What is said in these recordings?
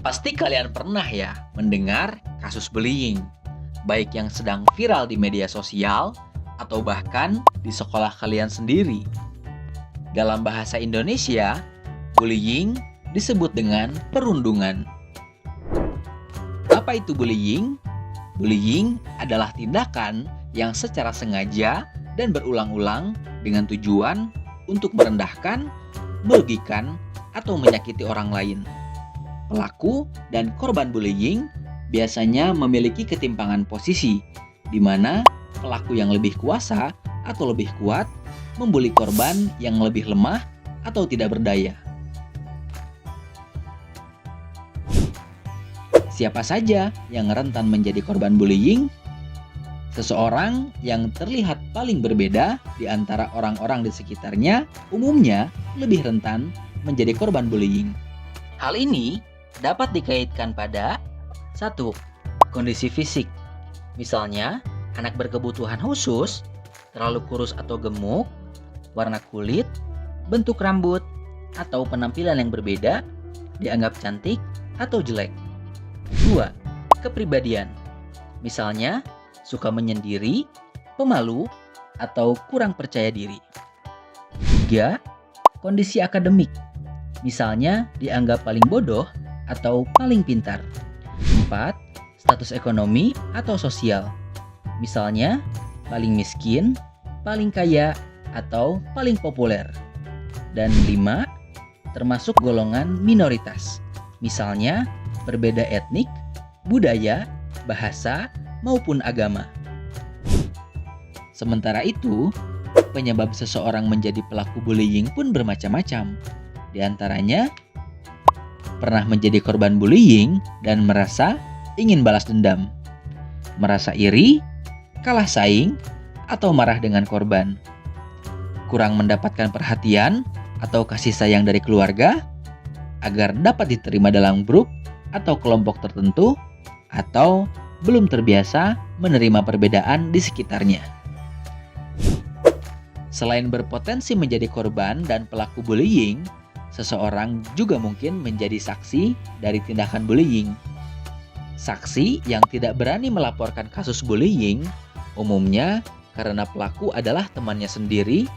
Pasti kalian pernah ya mendengar kasus bullying, baik yang sedang viral di media sosial atau bahkan di sekolah kalian sendiri. Dalam bahasa Indonesia, bullying disebut dengan perundungan. Apa itu bullying? Bullying adalah tindakan yang secara sengaja dan berulang-ulang dengan tujuan untuk merendahkan, merugikan, atau menyakiti orang lain. Pelaku dan korban bullying biasanya memiliki ketimpangan posisi, di mana pelaku yang lebih kuasa atau lebih kuat membuli korban yang lebih lemah atau tidak berdaya. Siapa saja yang rentan menjadi korban bullying? Seseorang yang terlihat paling berbeda di antara orang-orang di sekitarnya umumnya lebih rentan menjadi korban bullying. Hal ini dapat dikaitkan pada 1. Kondisi fisik. Misalnya, anak berkebutuhan khusus, terlalu kurus atau gemuk, warna kulit, bentuk rambut, atau penampilan yang berbeda, dianggap cantik atau jelek. 2. Kepribadian. Misalnya, suka menyendiri, pemalu, atau kurang percaya diri. 3. Kondisi akademik. Misalnya, dianggap paling bodoh atau paling pintar. 4. Status ekonomi atau sosial. Misalnya, paling miskin, paling kaya, atau paling populer. Dan 5. Termasuk golongan minoritas. Misalnya, berbeda etnik, budaya, bahasa, maupun agama. Sementara itu, penyebab seseorang menjadi pelaku bullying pun bermacam-macam. Di antaranya, pernah menjadi korban bullying dan merasa ingin balas dendam, merasa iri, kalah saing, atau marah dengan korban, kurang mendapatkan perhatian atau kasih sayang dari keluarga agar dapat diterima dalam grup atau kelompok tertentu, atau belum terbiasa menerima perbedaan di sekitarnya. Selain berpotensi menjadi korban dan pelaku bullying, seseorang juga mungkin menjadi saksi dari tindakan bullying. Saksi yang tidak berani melaporkan kasus bullying umumnya karena pelaku adalah temannya sendiri,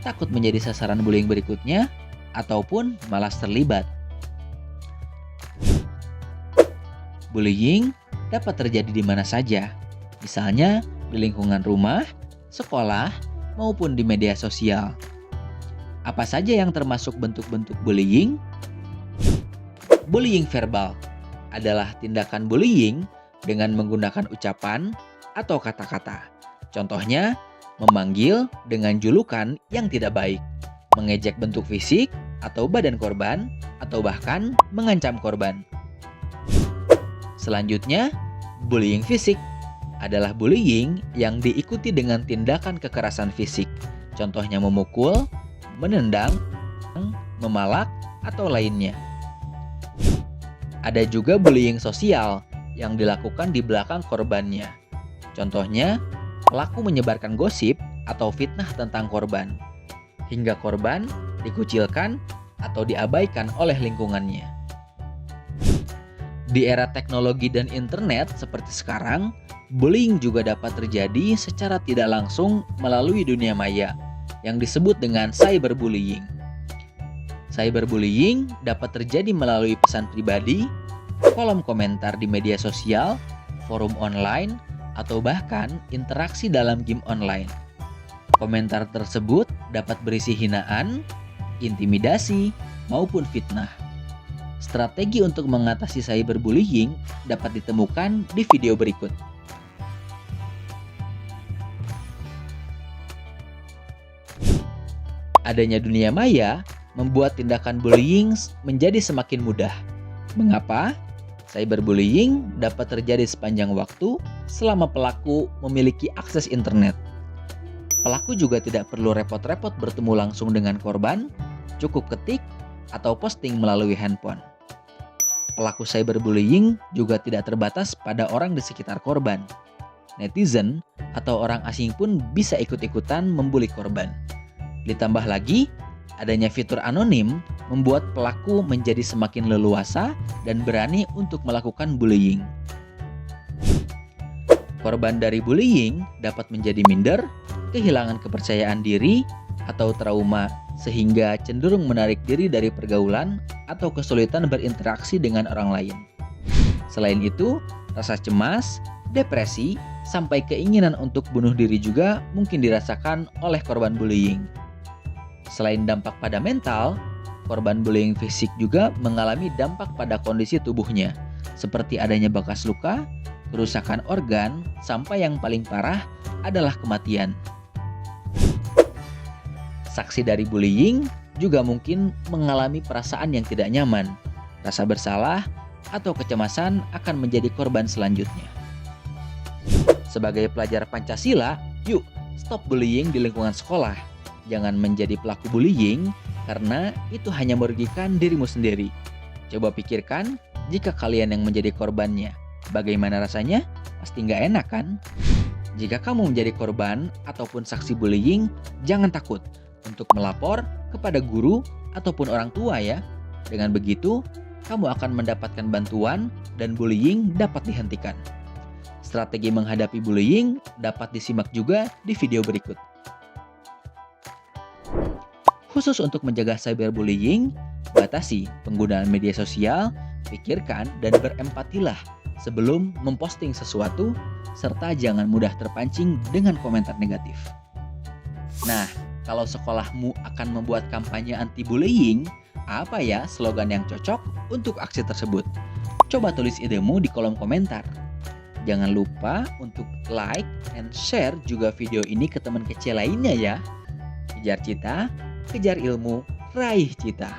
takut menjadi sasaran bullying berikutnya, ataupun malas terlibat. Bullying dapat terjadi di mana saja, misalnya di lingkungan rumah, sekolah, maupun di media sosial. Apa saja yang termasuk bentuk-bentuk bullying? Bullying verbal adalah tindakan bullying dengan menggunakan ucapan atau kata-kata. Contohnya, memanggil dengan julukan yang tidak baik, mengejek bentuk fisik atau badan korban, atau bahkan mengancam korban. Selanjutnya, bullying fisik adalah bullying yang diikuti dengan tindakan kekerasan fisik. Contohnya memukul, menendang, memalak, atau lainnya. Ada juga bullying sosial yang dilakukan di belakang korbannya. Contohnya, pelaku menyebarkan gosip atau fitnah tentang korban, hingga korban dikucilkan atau diabaikan oleh lingkungannya. Di era teknologi dan internet seperti sekarang, bullying juga dapat terjadi secara tidak langsung melalui dunia maya yang disebut dengan cyberbullying. Cyberbullying dapat terjadi melalui pesan pribadi, kolom komentar di media sosial, forum online, atau bahkan interaksi dalam game online. Komentar tersebut dapat berisi hinaan, intimidasi, maupun fitnah. Strategi untuk mengatasi cyberbullying dapat ditemukan di video berikut. Adanya dunia maya membuat tindakan bullying menjadi semakin mudah. Mengapa? Cyberbullying dapat terjadi sepanjang waktu selama pelaku memiliki akses internet. Pelaku juga tidak perlu repot-repot bertemu langsung dengan korban, cukup ketik atau posting melalui handphone. Pelaku cyberbullying juga tidak terbatas pada orang di sekitar korban. Netizen atau orang asing pun bisa ikut-ikutan membuli korban. Ditambah lagi, adanya fitur anonim membuat pelaku menjadi semakin leluasa dan berani untuk melakukan bullying. Korban dari bullying dapat menjadi minder, kehilangan kepercayaan diri, atau trauma sehingga cenderung menarik diri dari pergaulan atau kesulitan berinteraksi dengan orang lain. Selain itu, rasa cemas, depresi, sampai keinginan untuk bunuh diri juga mungkin dirasakan oleh korban bullying. Selain dampak pada mental, korban bullying fisik juga mengalami dampak pada kondisi tubuhnya, seperti adanya bekas luka, kerusakan organ, sampai yang paling parah adalah kematian. Saksi dari bullying juga mungkin mengalami perasaan yang tidak nyaman, rasa bersalah, atau kecemasan akan menjadi korban selanjutnya. Sebagai pelajar Pancasila, yuk stop bullying di lingkungan sekolah. Jangan menjadi pelaku bullying karena itu hanya merugikan dirimu sendiri. Coba pikirkan jika kalian yang menjadi korbannya. Bagaimana rasanya? Pasti nggak enak kan? Jika kamu menjadi korban ataupun saksi bullying, jangan takut untuk melapor kepada guru ataupun orang tua ya. Dengan begitu, kamu akan mendapatkan bantuan dan bullying dapat dihentikan. Strategi menghadapi bullying dapat disimak juga di video berikut. Khusus untuk menjaga cyberbullying, batasi penggunaan media sosial, pikirkan dan berempatilah sebelum memposting sesuatu, serta jangan mudah terpancing dengan komentar negatif. Nah, kalau sekolahmu akan membuat kampanye anti-bullying, apa ya slogan yang cocok untuk aksi tersebut? Coba tulis idemu di kolom komentar. Jangan lupa untuk like and share juga video ini ke teman kecil lainnya ya. Kejar cita, kejar ilmu, raih cita.